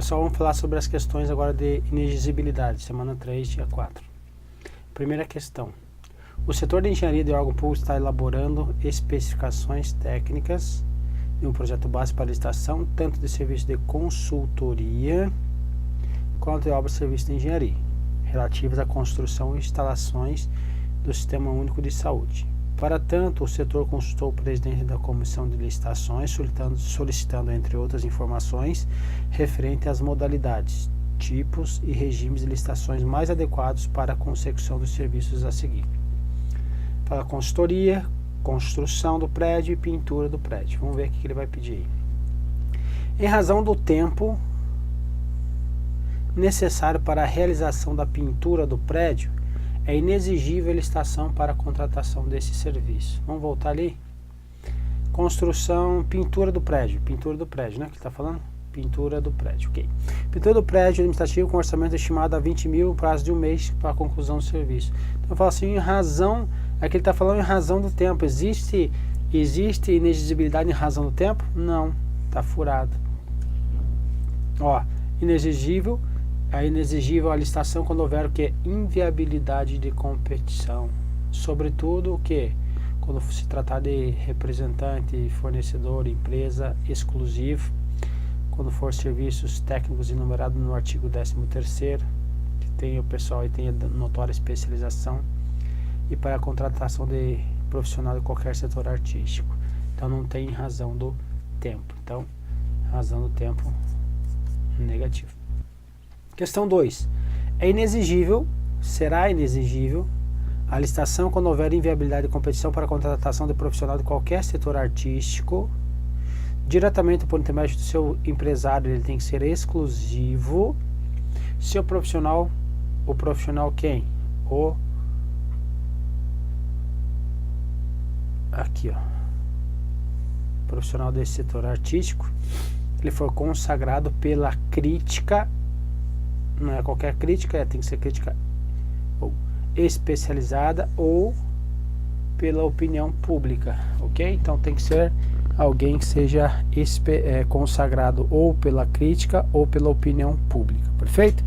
Pessoal, vamos falar sobre as questões agora de inexigibilidade, semana 3, dia 4. Primeira questão. O setor de engenharia de órgão público está elaborando especificações técnicas de um projeto base para licitação, tanto de serviço de consultoria quanto de obras de serviço de engenharia, relativas à construção e instalações do Sistema Único de Saúde. Para tanto, o setor consultou o presidente da Comissão de Licitações, solicitando, entre outras informações, referente às modalidades, tipos e regimes de licitações mais adequados para a consecução dos serviços a seguir. Fala consultoria, construção do prédio e pintura do prédio. Vamos ver o que ele vai pedir aí. Em razão do tempo necessário para a realização da pintura do prédio, é inexigível a licitação para a contratação desse serviço. Vamos voltar ali? Construção, pintura do prédio, né? Que ele está falando? Pintura do prédio, ok. Pintura do prédio administrativo com orçamento estimado a 20 mil, prazo de 1 mês para a conclusão do serviço. Então eu falo assim, em razão, aqui ele está falando em razão do tempo. Existe inexigibilidade em razão do tempo? Não, está furado. Ó, inexigível a licitação quando houver o que? Inviabilidade de competição. Sobretudo o que? Quando se tratar de representante, fornecedor, empresa exclusivo, quando for serviços técnicos enumerados no artigo 13º, que tem o pessoal e tem a notória especialização, e para a contratação de profissional de qualquer setor artístico. Então não tem razão do tempo. Então, razão do tempo negativo. Questão 2. Será inexigível a licitação quando houver inviabilidade de competição para a contratação de profissional de qualquer setor artístico, diretamente por intermédio do seu empresário. Ele tem que ser exclusivo. Se o profissional quem? Aqui, ó. Profissional desse setor artístico, ele for consagrado pela crítica. Não é qualquer crítica, tem que ser crítica ou especializada ou pela opinião pública, ok? Então tem que ser alguém que seja consagrado ou pela crítica ou pela opinião pública, perfeito?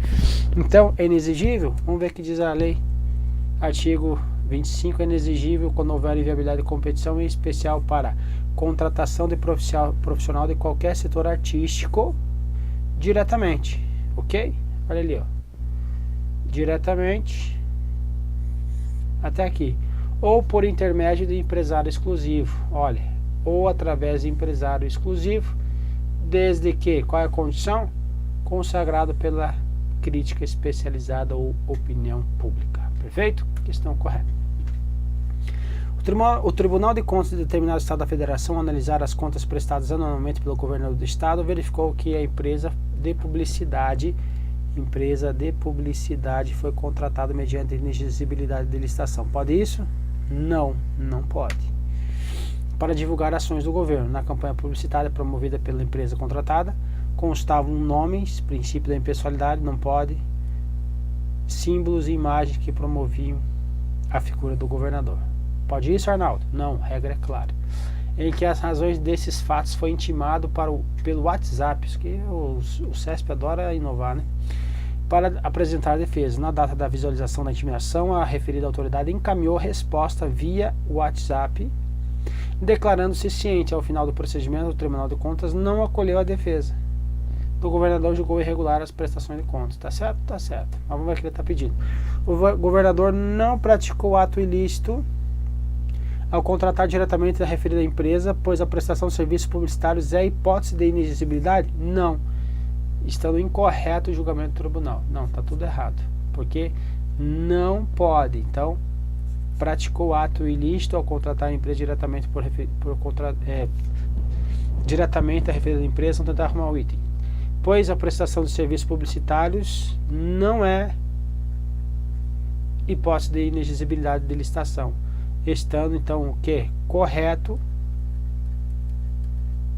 Então é inexigível, vamos ver o que diz a lei. Artigo 25, é inexigível quando houver inviabilidade de competição, em especial para contratação de profissional de qualquer setor artístico diretamente, ok? Olha ali, ó. Diretamente até aqui. Ou por intermédio de empresário exclusivo. Olha, ou através de empresário exclusivo, desde que, qual é a condição? Consagrado pela crítica especializada ou opinião pública. Perfeito? Questão correta. O Tribunal de Contas de determinado Estado da Federação, ao analisar as contas prestadas anualmente pelo governador do Estado, verificou que a empresa de publicidade foi contratada mediante inexigibilidade de licitação. Pode isso? Não, não pode. Para divulgar ações do governo na campanha publicitária promovida pela empresa contratada, constavam nomes, princípio da impessoalidade, não pode, símbolos e imagens que promoviam a figura do governador. Pode isso, Arnaldo? Não, regra é clara. Em que as razões desses fatos foi intimado pelo WhatsApp, isso que o CESP adora inovar, né? Para apresentar a defesa. Na data da visualização da intimidação, a referida autoridade encaminhou resposta via WhatsApp, declarando-se ciente. Ao final do procedimento, o Tribunal de Contas não acolheu a defesa do governador, julgou irregular as prestações de contas. Tá certo? Tá certo. Mas vamos ver o que ele está pedindo. O governador não praticou ato ilícito ao contratar diretamente a referida empresa, pois a prestação de serviços publicitários é hipótese de inexigibilidade? Não. Estando incorreto o julgamento do tribunal. Não, está tudo errado. Porque não pode. Então, praticou ato ilícito ao contratar a empresa diretamente diretamente a referida empresa, não tentar arrumar o item. Pois a prestação de serviços publicitários não é hipótese de inexigibilidade de licitação. Estando, então, o que? Correto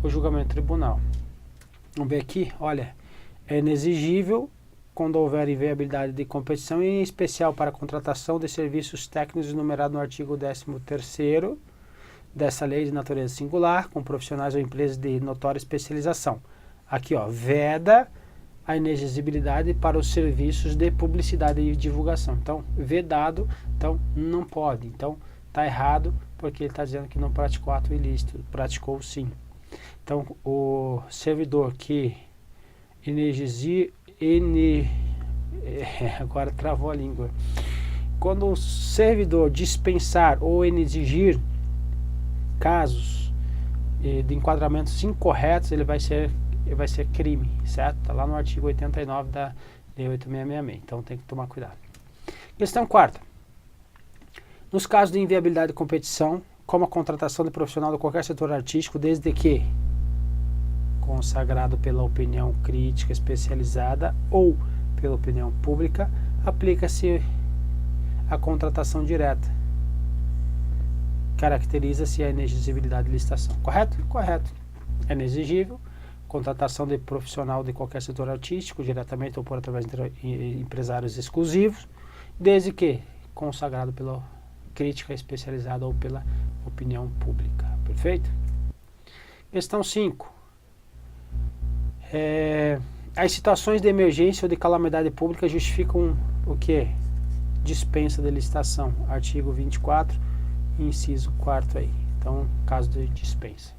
o julgamento do tribunal. Vamos ver aqui, olha, é inexigível quando houver inviabilidade de competição, em especial para a contratação de serviços técnicos enumerado no artigo 13º dessa lei de natureza singular, com profissionais ou empresas de notória especialização. Aqui, ó, veda a inexigibilidade para os serviços de publicidade e divulgação. Então, vedado, então não pode. Então, está errado, porque ele está dizendo que não praticou ato ilícito, praticou sim. Então, o servidor que agora travou a língua. Quando o servidor dispensar ou exigir casos de enquadramentos incorretos, ele vai ser crime, certo? Está lá no artigo 89 da Lei 8666. Então tem que tomar cuidado. Questão 4. Nos casos de inviabilidade de competição, como a contratação de profissional de qualquer setor artístico, desde que consagrado pela opinião crítica especializada ou pela opinião pública, aplica-se a contratação direta. Caracteriza-se a inexigibilidade de licitação. Correto? Correto. É inexigível. Contratação de profissional de qualquer setor artístico, diretamente ou por através de empresários exclusivos, desde que consagrado pela crítica especializada ou pela opinião pública. Perfeito? Questão 5. As situações de emergência ou de calamidade pública justificam o quê? Dispensa de licitação. Artigo 24, inciso 4 aí. Então, caso de dispensa.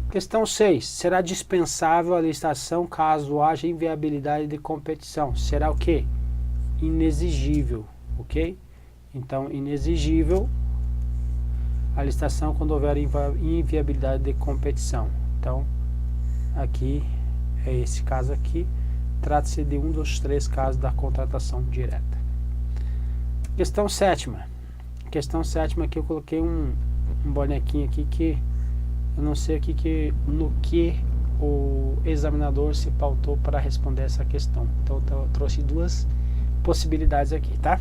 Questão 6. Será dispensável a licitação caso haja inviabilidade de competição. Será o quê? Inexigível. Ok? Então, inexigível a licitação quando houver inviabilidade de competição. Então, aqui é esse caso aqui. Trata-se de um dos 3 casos da contratação direta. Questão 7ª. Questão 7ª aqui eu coloquei um bonequinho aqui que eu não sei no que o examinador se pautou para responder essa questão. Então eu trouxe 2 possibilidades aqui, tá?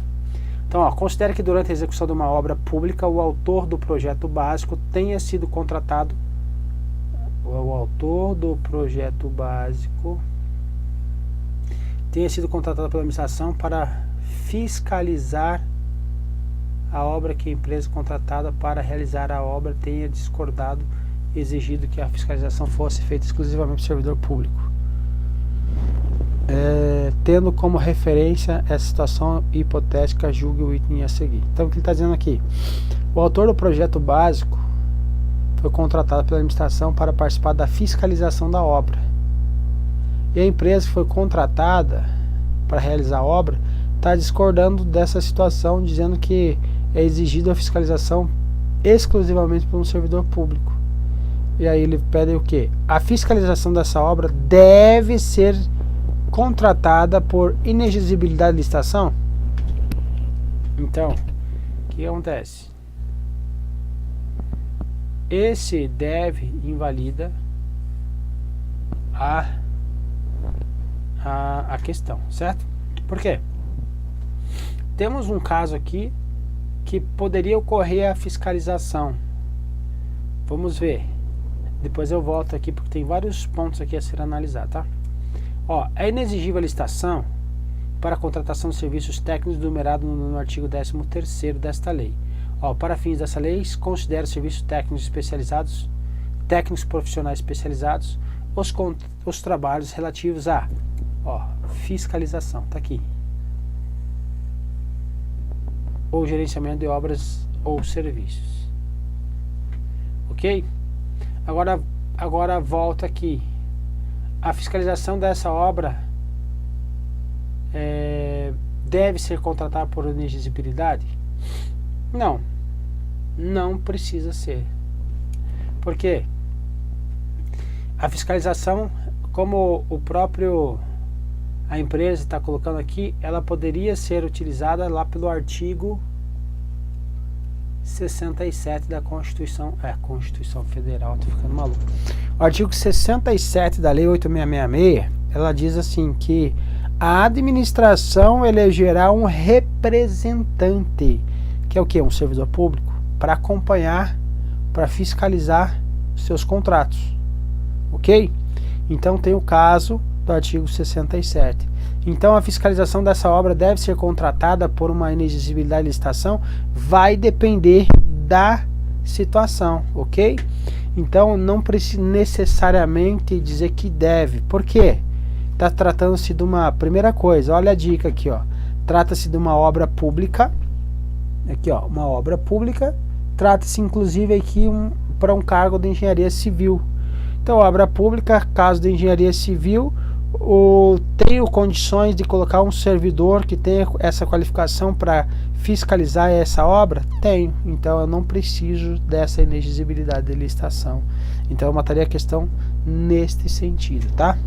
Então, ó, considere que durante a execução de uma obra pública, o autor do projeto básico tenha sido contratado. O autor do projeto básico tenha sido contratado pela administração para fiscalizar a obra, que a empresa contratada para realizar a obra tenha discordado, exigido que a fiscalização fosse feita exclusivamente pelo servidor público. Tendo como referência essa situação hipotética, julgue o item a seguir. Então, o que ele está dizendo aqui? O autor do projeto básico foi contratado pela administração para participar da fiscalização da obra. E a empresa que foi contratada para realizar a obra está discordando dessa situação, dizendo que é exigida a fiscalização exclusivamente por um servidor público. E aí ele pede o quê? A fiscalização dessa obra deve ser contratada por inexigibilidade de licitação. Então, o que acontece? Esse deve invalida a questão, certo? Por quê? Temos um caso aqui que poderia ocorrer a fiscalização. Vamos ver. Depois eu volto aqui porque tem vários pontos aqui a ser analisado, tá? Ó, é inexigível a licitação para a contratação de serviços técnicos numerado no artigo 13º desta lei. Ó, para fins dessa lei, considera serviços técnicos especializados, técnicos profissionais especializados, os trabalhos relativos a fiscalização, tá aqui, ou gerenciamento de obras ou serviços. Ok? Agora volta aqui. A fiscalização dessa obra deve ser contratada por inexigibilidade? Não. Não precisa ser. Por quê? A fiscalização, como a empresa está colocando aqui, ela poderia ser utilizada lá pelo artigo 67 da Constituição. Constituição Federal, tô ficando maluco. O artigo 67 da Lei 8666, ela diz assim que a administração elegerá um representante, que é o que? Um servidor público, para acompanhar, para fiscalizar seus contratos. Ok? Então tem o caso do artigo 67. Então a fiscalização dessa obra deve ser contratada por uma inexigibilidade de licitação? Vai depender da situação, ok? Então não precisa necessariamente dizer que deve. Por quê? está tratando-se de uma primeira coisa, olha a dica aqui, ó. Trata-se de uma obra pública, aqui ó, uma obra pública, trata-se inclusive aqui para um cargo de engenharia civil. Então, obra pública, caso de engenharia civil, tenho condições de colocar um servidor que tenha essa qualificação para fiscalizar essa obra? Tenho, então eu não preciso dessa inexigibilidade de licitação. Então eu mataria a questão neste sentido, tá?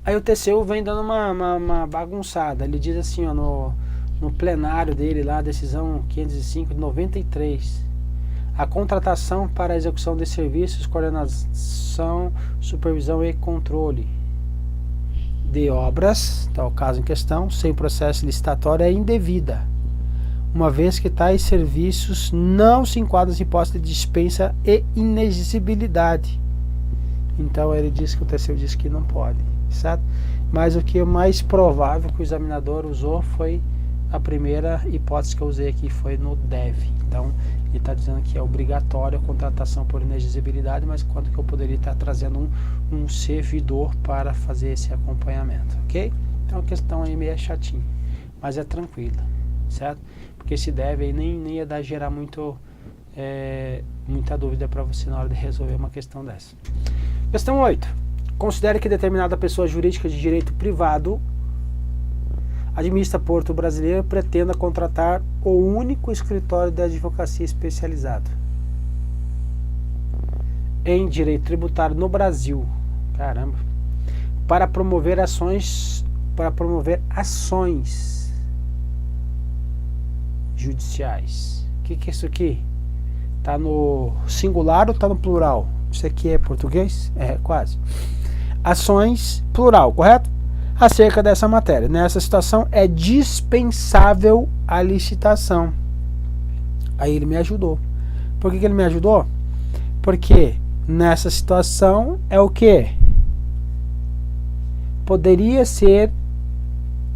Aí o TCU vem dando uma bagunçada. Ele diz assim, ó, no plenário dele lá, decisão 505 de 93, a contratação para a execução de serviços, coordenação, supervisão e controle de obras, tal caso em questão, sem processo licitatório é indevida, uma vez que tais serviços não se enquadram em hipótese de dispensa e inexigibilidade. Então ele diz que o TCU diz que não pode, certo? Mas o que é mais provável que o examinador usou foi a primeira hipótese que eu usei aqui, foi no deve. Então ele está dizendo que é obrigatório a contratação por inexigibilidade, mas quanto que eu poderia estar trazendo um servidor para fazer esse acompanhamento, ok? Então a questão aí meio chatinha, mas é tranquila, certo? Porque esse deve aí nem ia gerar muita dúvida para você na hora de resolver uma questão dessa. Questão 8. Considere que determinada pessoa jurídica de direito privado administra Porto Brasileiro pretenda contratar o único escritório de advocacia especializado em direito tributário no Brasil, caramba, para promover ações judiciais. O que é isso aqui? Tá no singular ou tá no plural? Isso aqui é português? É, quase. Ações, plural, correto? Acerca dessa matéria. Nessa situação é dispensável a licitação. Aí ele me ajudou. Por que ele me ajudou? Porque nessa situação é o que? Poderia ser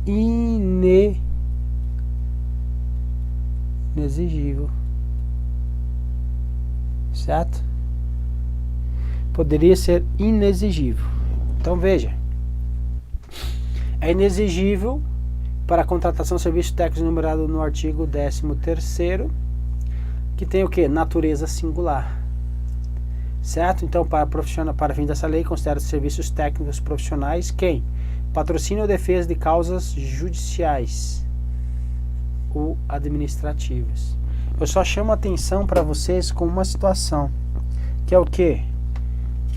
inexigível. Certo? Poderia ser inexigível. Então veja. É inexigível para a contratação de serviço técnico enumerado no artigo 13º, que tem o que? Natureza singular. Certo? Então, para fim dessa lei, considera-se serviços técnicos profissionais quem? Patrocínio ou defesa de causas judiciais ou administrativas. Eu só chamo a atenção para vocês com uma situação, que é o que?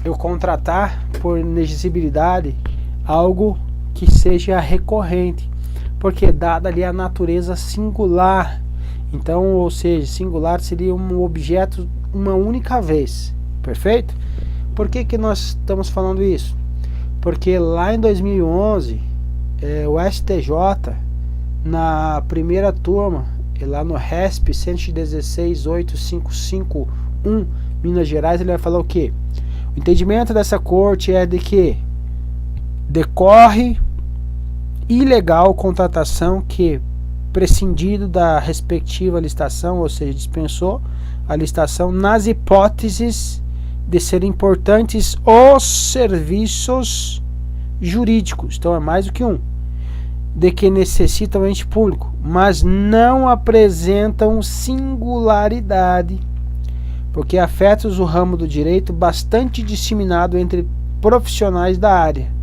Eu contratar por inexigibilidade algo que seja recorrente, porque dada ali a natureza singular, então, ou seja, singular seria um objeto uma única vez, perfeito? Por que nós estamos falando isso? Porque lá em 2011, o STJ, na primeira turma, lá no RESP 116.8551, Minas Gerais, ele vai falar o que? O entendimento dessa corte é de que decorre ilegal contratação que, prescindido da respectiva licitação, ou seja, dispensou a licitação nas hipóteses de serem importantes os serviços jurídicos, então é mais do que um, de que necessitam ente público, mas não apresentam singularidade, porque afetam o ramo do direito bastante disseminado entre profissionais da área,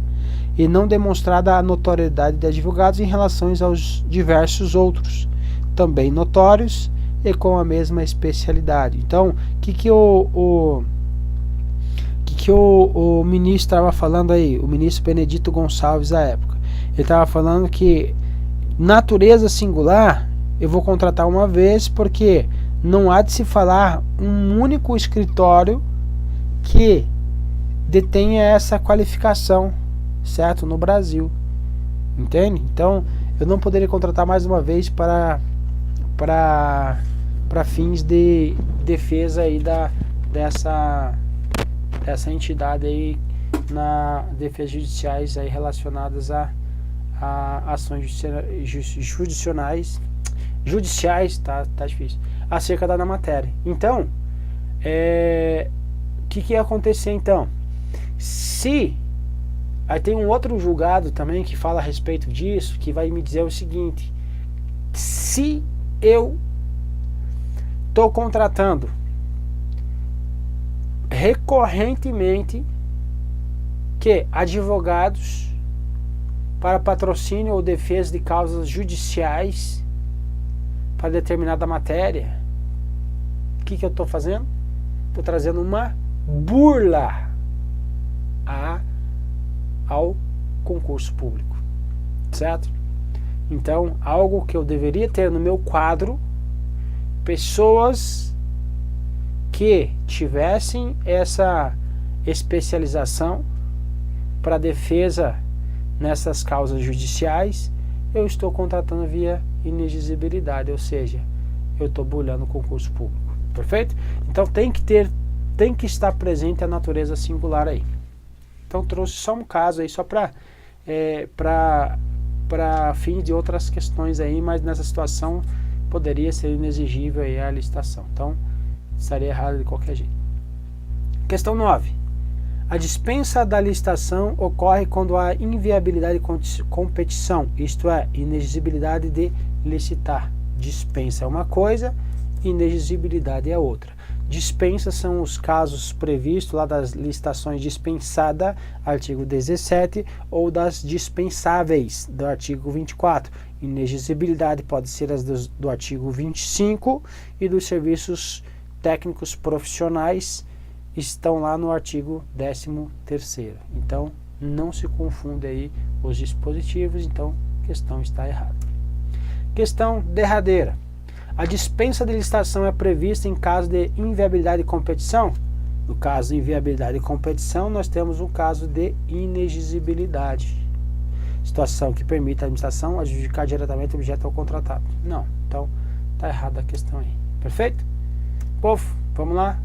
e não demonstrada a notoriedade de advogados em relação aos diversos outros, também notórios e com a mesma especialidade. Então, o que o ministro estava falando aí, o ministro Benedito Gonçalves à época? Ele estava falando que natureza singular eu vou contratar uma vez, porque não há de se falar um único escritório que detenha essa qualificação, certo? No Brasil, entende? Então eu não poderia contratar mais uma vez para fins de defesa aí dessa entidade aí na defesa judiciais aí relacionadas a ações judiciais, tá difícil, acerca da matéria. Então, o que ia acontecer então? Se Aí tem um outro julgado também que fala a respeito disso, que vai me dizer o seguinte: se eu estou contratando recorrentemente que advogados para patrocínio ou defesa de causas judiciais para determinada matéria, o que eu estou fazendo? Estou trazendo uma burla ao concurso público, certo? Então, algo que eu deveria ter no meu quadro, pessoas que tivessem essa especialização para defesa nessas causas judiciais, eu estou contratando via inexigibilidade, ou seja, eu estou burlando o concurso público, perfeito? Então tem que estar presente a natureza singular aí. Então trouxe só um caso aí, só para fim de outras questões aí, mas nessa situação poderia ser inexigível aí a licitação. Então estaria errado de qualquer jeito. Questão 9. A dispensa da licitação ocorre quando há inviabilidade de competição, isto é, inexigibilidade de licitar. Dispensa é uma coisa, inexigibilidade é outra. Dispensa são os casos previstos lá das licitações dispensada, artigo 17, ou das dispensáveis, do artigo 24. Inexigibilidade pode ser as do artigo 25 e dos serviços técnicos profissionais estão lá no artigo 13º. Então, não se confunde aí os dispositivos, então a questão está errada. Questão derradeira. A dispensa de licitação é prevista em caso de inviabilidade de competição? No caso de inviabilidade de competição, nós temos um caso de inexigibilidade. Situação que permite a administração adjudicar diretamente o objeto ao contratado. Não, então está errada a questão aí. Perfeito? Povo, vamos lá?